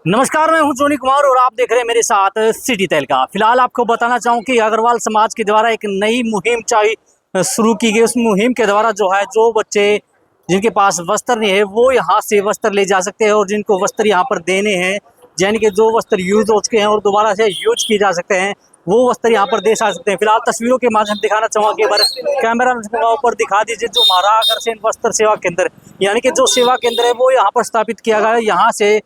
नमस्कार, मैं हूं जोनी कुमार और आप देख रहे हैं मेरे साथ सिटी तहलका। फिलहाल आपको बताना चाहूं कि अग्रवाल समाज के द्वारा एक नई मुहिम शुरू की गई। उस मुहिम के द्वारा जो है, जो बच्चे जिनके पास वस्त्र नहीं है वो यहाँ से वस्त्र ले जा सकते हैं, और जिनको वस्त्र यहाँ पर देने हैं, यानी कि जो वस्त्र यूज हो चुके हैं और दोबारा से यूज किए जा सकते हैं, वो वस्त्र यहाँ पर दे सकते हैं। फिलहाल तस्वीरों के माध्यम से दिखाना चाहूँगा कि एक बार कैमरा ऊपर दिखा दीजिए जो महाराज अग्रसेन वस्त्र सेवा केंद्र, यानी कि जो सेवा केंद्र है वो यहाँ पर स्थापित किया गया है। यहाँ से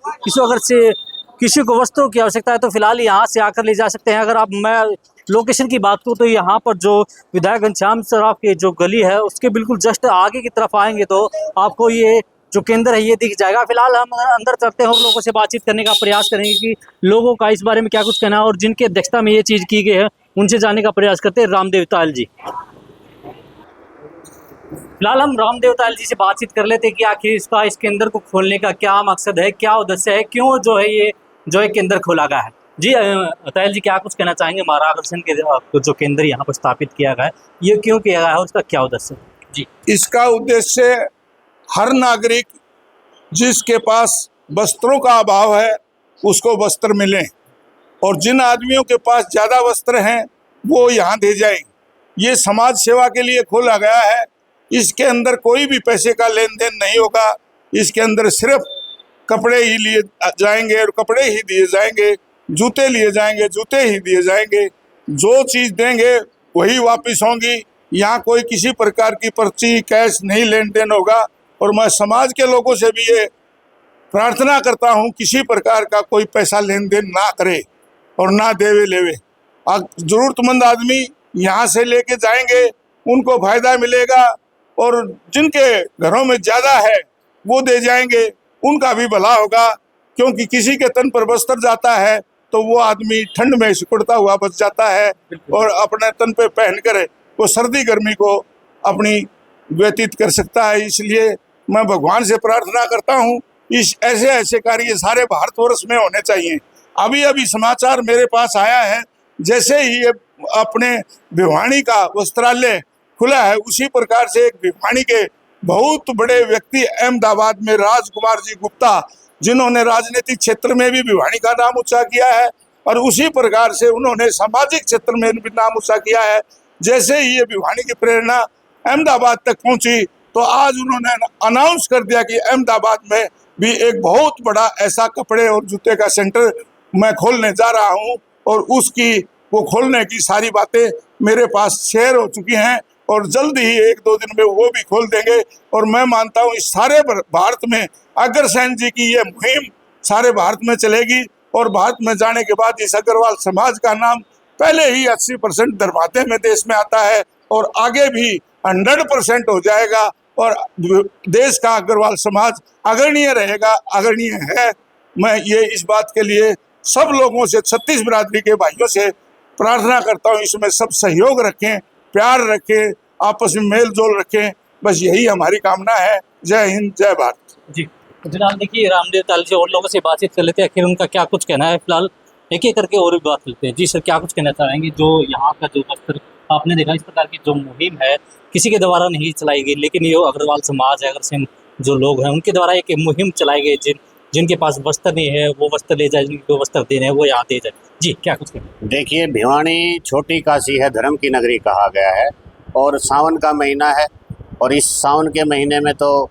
किसी को वस्त्रों की आवश्यकता है तो फिलहाल यहाँ से आकर ले जा सकते हैं। अगर आप मैं लोकेशन की बात करूँ तो यहाँ पर जो विधायक घनश्याम सराफ की जो गली है उसके बिल्कुल जस्ट आगे की तरफ आएंगे तो आपको ये जो केंद्र है ये दिख जाएगा। फिलहाल हम अंदर चलते हैं और लोगों से बातचीत करने का प्रयास करेंगे कि लोगों का इस बारे में क्या कुछ कहना है, और जिनके अध्यक्षता में ये चीज़ की गई है उनसे जानने का प्रयास करते हैं। रामदेव तायल जी, फिलहाल हम रामदेव तायल जी से बातचीत कर लेते हैं कि आखिर इस केंद्र को खोलने का क्या मकसद है, क्या उद्देश्य है, क्यों जो है ये जो एक केंद्र खोला गया है। जी तायल जी, क्या कुछ कहना चाहेंगे? महाराज अग्रसेन के जो केंद्र यहाँ पर स्थापित किया गया है ये क्यों किया गया है, उसका क्या उद्देश्य है? जी, इसका उद्देश्य हर नागरिक जिसके पास वस्त्रों का अभाव है उसको वस्त्र मिलें, और जिन आदमियों के पास ज़्यादा वस्त्र हैं वो यहाँ दे जाएं। ये समाज सेवा के लिए खोला गया है। इसके अंदर कोई भी पैसे का लेन देन नहीं होगा। इसके अंदर सिर्फ कपड़े ही लिए जाएंगे और कपड़े ही दिए जाएंगे, जूते लिए जाएंगे, जूते ही दिए जाएंगे। जो चीज़ देंगे वही वापस होंगी। यहाँ कोई किसी प्रकार की पर्ची कैश नहीं लेन देन होगा। और मैं समाज के लोगों से भी ये प्रार्थना करता हूँ, किसी प्रकार का कोई पैसा लेन देन ना करे और ना देवे लेवे। ज़रूरतमंद आदमी यहाँ से लेके जाएंगे, उनको फायदा मिलेगा, और जिनके घरों में ज़्यादा है वो दे जाएंगे, उनका भी भला होगा। क्योंकि किसी के तन पर वस्त्र जाता है तो वो आदमी ठंड में सिकुड़ता हुआ बच जाता है, और अपने तन पे पहनकर वो सर्दी गर्मी को अपनी व्यतीत कर सकता है। इसलिए मैं भगवान से प्रार्थना करता हूँ इस ऐसे कार्य सारे भारतवर्ष में होने चाहिए। अभी समाचार मेरे पास आया है, जैसे ही ये अपने भिवानी का वस्त्रालय खुला है उसी प्रकार से एक भिवानी के बहुत बड़े व्यक्ति अहमदाबाद में राजकुमार जी गुप्ता, जिन्होंने राजनीतिक क्षेत्र में भी भिवानी का नाम ऊंचा किया है, और उसी प्रकार से उन्होंने सामाजिक क्षेत्र में भी नाम ऊंचा किया है। जैसे ही ये भिवानी की प्रेरणा अहमदाबाद तक पहुंची तो आज उन्होंने अनाउंस कर दिया कि अहमदाबाद में भी एक बहुत बड़ा ऐसा कपड़े और जूते का सेंटर मैं खोलने जा रहा हूं, और वो खोलने की सारी बातें मेरे पास शेयर हो चुकी हैं, और जल्द ही 1-2 दिन में वो भी खोल देंगे। और मैं मानता हूँ इस सारे भारत में अग्रसेन जी की ये मुहिम सारे भारत में चलेगी, और भारत में जाने के बाद इस अग्रवाल समाज का नाम पहले ही 80% धर्माते में देश में आता है, और आगे भी 100% हो जाएगा, और देश का अग्रवाल समाज अग्रणीय रहेगा, अग्रणीय है। मैं ये इस बात के लिए सब लोगों से, 36 बिरादरी के भाइयों से प्रार्थना करता हूँ, इसमें सब सहयोग रखें, प्यार रखें, आपस में मेल जोल रखें। बस यही हमारी कामना है। जय हिंद, जय भारत। जी फिलहाल देखिए, रामदेव तायल जी और लोगों से बातचीत कर लेते हैं, आखिर उनका क्या कुछ कहना है। फिलहाल एक एक करके और भी बात करते हैं। जी सर, क्या कुछ कहना चाहेंगे? जो यहाँ का जो वस्त्र आपने देखा, इस प्रकार की जो मुहिम है किसी के द्वारा नहीं चलाई गई, लेकिन ये अग्रवाल समाज अग्रसेन जो लोग हैं उनके द्वारा एक मुहिम चलाई गई। जिनके पास वस्त्र नहीं है वो वस्त्र ले जाए, जिनको वस्त्र देने हैं वो यहाँ दे जाए। जी, क्या कुछ कहना? देखिए, भिवानी छोटी काशी है, धर्म की नगरी कहा गया है, और सावन का महीना है, और इस सावन के महीने में तो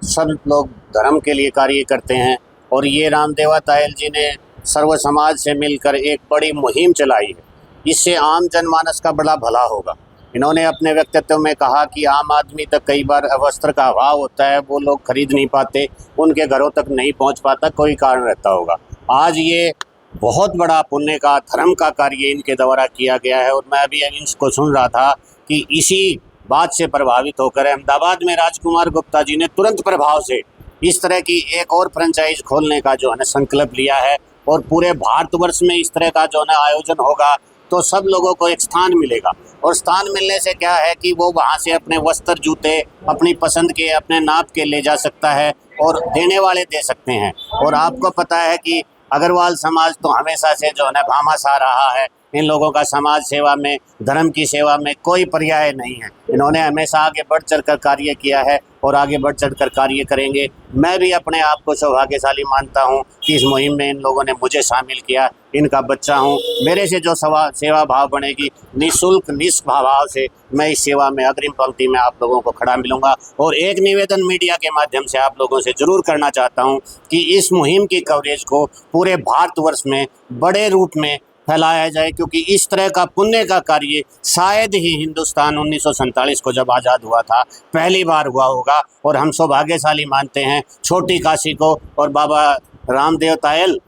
सब लोग धर्म के लिए कार्य करते हैं। और ये रामदेव तायल जी ने सर्व समाज से मिलकर एक बड़ी मुहिम चलाई है। इससे आम जनमानस का बड़ा भला होगा। इन्होंने अपने व्यक्तित्व में कहा कि आम आदमी तक कई बार वस्त्र का अभाव होता है, वो लोग खरीद नहीं पाते, उनके घरों तक नहीं पहुंच पाता, कोई कारण रहता होगा। आज ये बहुत बड़ा पुण्य का, धर्म का कार्य इनके द्वारा किया गया है। और मैं अभी इसको सुन रहा था कि इसी बात से प्रभावित होकर अहमदाबाद में राजकुमार गुप्ता जी ने तुरंत प्रभाव से इस तरह की एक और फ्रेंचाइज खोलने का जो है ना संकल्प लिया है। और पूरे भारतवर्ष में इस तरह का जो है ना आयोजन होगा तो सब लोगों को एक स्थान मिलेगा, और स्थान मिलने से क्या है कि वो वहाँ से अपने वस्त्र, जूते अपनी पसंद के, अपने नाप के ले जा सकता है, और देने वाले दे सकते हैं। और आपको पता है कि अग्रवाल समाज तो हमेशा से जो है ना भामाशाह रहा है। इन लोगों का समाज सेवा में, धर्म की सेवा में कोई पर्याय नहीं है। इन्होंने हमेशा आगे बढ़ चढ़ कर कार्य किया है, और आगे बढ़ चढ़ कर कार्य करेंगे। मैं भी अपने आप को सौभाग्यशाली मानता हूं कि इस मुहिम में इन लोगों ने मुझे शामिल किया, इनका बच्चा हूं। मेरे से जो सेवा भाव बनेगी, निःशुल्क निष्भाव से मैं इस सेवा में अग्रिम पंक्ति में आप लोगों को खड़ा मिलूंगा। और एक निवेदन मीडिया के माध्यम से आप लोगों से जरूर करना चाहता हूं कि इस मुहिम की कवरेज को पूरे भारतवर्ष में बड़े रूप में फैलाया जाए, क्योंकि इस तरह का पुण्य का कार्य शायद ही हिंदुस्तान 1947 को जब आज़ाद हुआ था पहली बार हुआ होगा। और हम सौभाग्यशाली मानते हैं छोटी काशी को और बाबा रामदेव तायल,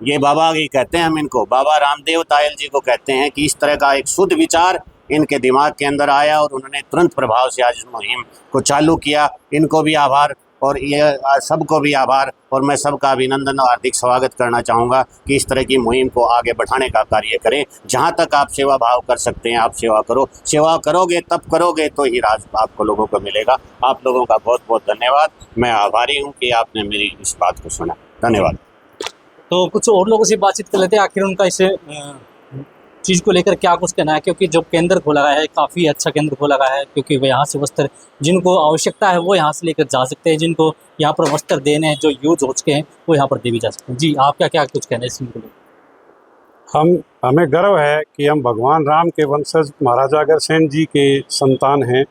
ये बाबा ही कहते हैं हम इनको, बाबा रामदेव तायल जी को कहते हैं कि इस तरह का एक शुद्ध विचार इनके दिमाग के अंदर आया और उन्होंने तुरंत प्रभाव से आज इस मुहिम को चालू किया। इनको भी आभार और ये सबको भी आभार, और मैं सबका अभिनंदन और हार्दिक स्वागत करना चाहूँगा कि इस तरह की मुहिम को आगे बढ़ाने का कार्य करें। जहाँ तक आप सेवा भाव कर सकते हैं आप सेवा करो, सेवा करोगे तब करोगे तो ही राज आपको लोगों को मिलेगा। आप लोगों का बहुत बहुत धन्यवाद। मैं आभारी हूँ कि आपने मेरी इस बात को सुना। धन्यवाद। तो कुछ और लोगों से बातचीत कर लेते हैं, आखिर उनका इस चीज़ को लेकर क्या कुछ कहना है, क्योंकि जो केंद्र खोला गया है काफ़ी अच्छा केंद्र खोला गया है, क्योंकि वह यहाँ से वस्त्र जिनको आवश्यकता है वो यहाँ से लेकर जा सकते हैं, जिनको यहाँ पर वस्त्र देने हैं जो यूज हो चुके हैं वो यहाँ पर दे भी जा सकते हैं। जी आप क्या कुछ कहना है इस चीज़ को लेकर? हमें गर्व है कि हम भगवान राम के वंशज महाराजा अग्रसेन जी के संतान हैं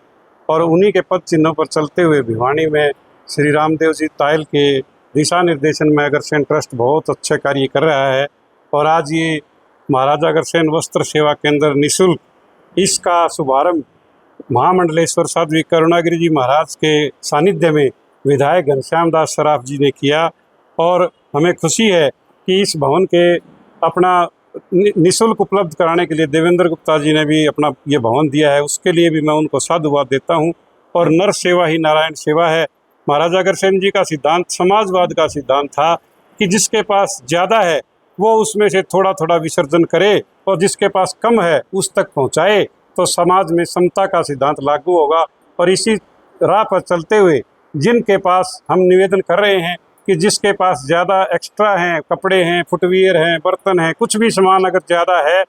और उन्हीं के पद चिन्हों पर चलते हुए भिवानी में श्री रामदेव जी तायल के दिशा निर्देशन में अग्रसेन ट्रस्ट बहुत अच्छे कार्य कर रहा है। और आज ये महाराजा अग्रसेन वस्त्र सेवा केंद्र निःशुल्क, इसका शुभारंभ महामंडलेश्वर साध्वी करुणागिरी जी महाराज के सानिध्य में विधायक घनश्याम दास सराफ जी ने किया। और हमें खुशी है कि इस भवन के अपना निःशुल्क उपलब्ध कराने के लिए देवेंद्र गुप्ता जी ने भी अपना ये भवन दिया है, उसके लिए भी मैं उनको साधुवाद देता हूँ। और नर सेवा ही नारायण सेवा है। महाराजा अग्रसेन जी का सिद्धांत समाजवाद का सिद्धांत था कि जिसके पास ज़्यादा है वो उसमें से थोड़ा थोड़ा विसर्जन करे और जिसके पास कम है उस तक पहुँचाए, तो समाज में समता का सिद्धांत लागू होगा। और इसी राह पर चलते हुए जिनके पास हम निवेदन कर रहे हैं कि जिसके पास ज़्यादा एक्स्ट्रा हैं, कपड़े हैं, फुटवियर हैं, बर्तन हैं, कुछ भी सामान अगर ज़्यादा है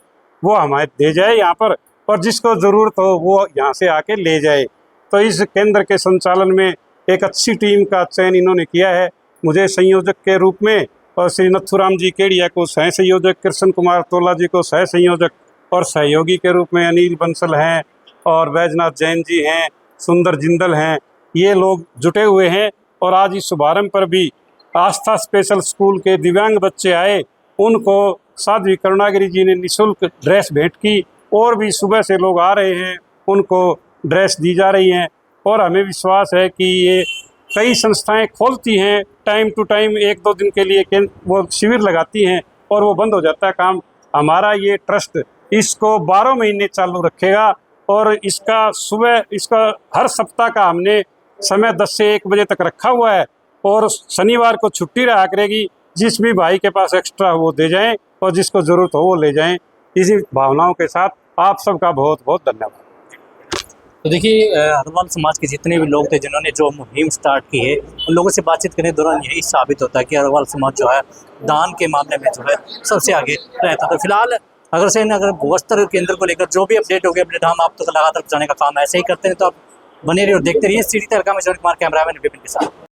वो हमें दे जाए यहाँ पर, और जिसको ज़रूरत हो वो यहाँ से आके ले जाए। तो इस केंद्र के संचालन में एक अच्छी टीम का चयन इन्होंने किया है। मुझे संयोजक के रूप में और श्री नथुराम जी केड़िया को सह संयोजक, कृष्ण कुमार तोला जी को सह संयोजक और सहयोगी के रूप में अनिल बंसल हैं और बैजनाथ जैन जी हैं, सुंदर जिंदल हैं, ये लोग जुटे हुए हैं। और आज इस शुभारंभ पर भी आस्था स्पेशल स्कूल के दिव्यांग बच्चे आए, उनको साध्वी करुणागिरी जी ने निःशुल्क ड्रेस भेंट की और भी सुबह से लोग आ रहे हैं, उनको ड्रेस दी जा रही हैं। और हमें विश्वास है कि ये कई संस्थाएं खोलती हैं टाइम टू टाइम, 1-2 दिन के लिए वो शिविर लगाती हैं और वो बंद हो जाता है काम। हमारा ये ट्रस्ट इसको 12 महीने चालू रखेगा और इसका हर सप्ताह का हमने समय 10 से 1 बजे तक रखा हुआ है और शनिवार को छुट्टी रहा करेगी। जिस भी भाई के पास एक्स्ट्रा हो वो दे जाएं और जिसको ज़रूरत हो वो ले जाएं। इसी भावनाओं के साथ आप सबका बहुत बहुत धन्यवाद। तो देखिए हरवाल समाज के जितने भी लोग थे जिन्होंने जो मुहिम स्टार्ट की है, उन लोगों से बातचीत करने के दौरान यही साबित होता है कि हरवाल समाज जो है दान के मामले में जो है सबसे आगे रहता। तो फिलहाल अगर वस्त्र केंद्र को लेकर जो भी अपडेट हो गया, अपडेट हम आप तक लगातार पहुंचाने का काम ऐसे ही करते हैं। तो आप बने रहिए और देखते रहिए सिटी तहलका में। कुमार कैमरामैन विपिन के साथ।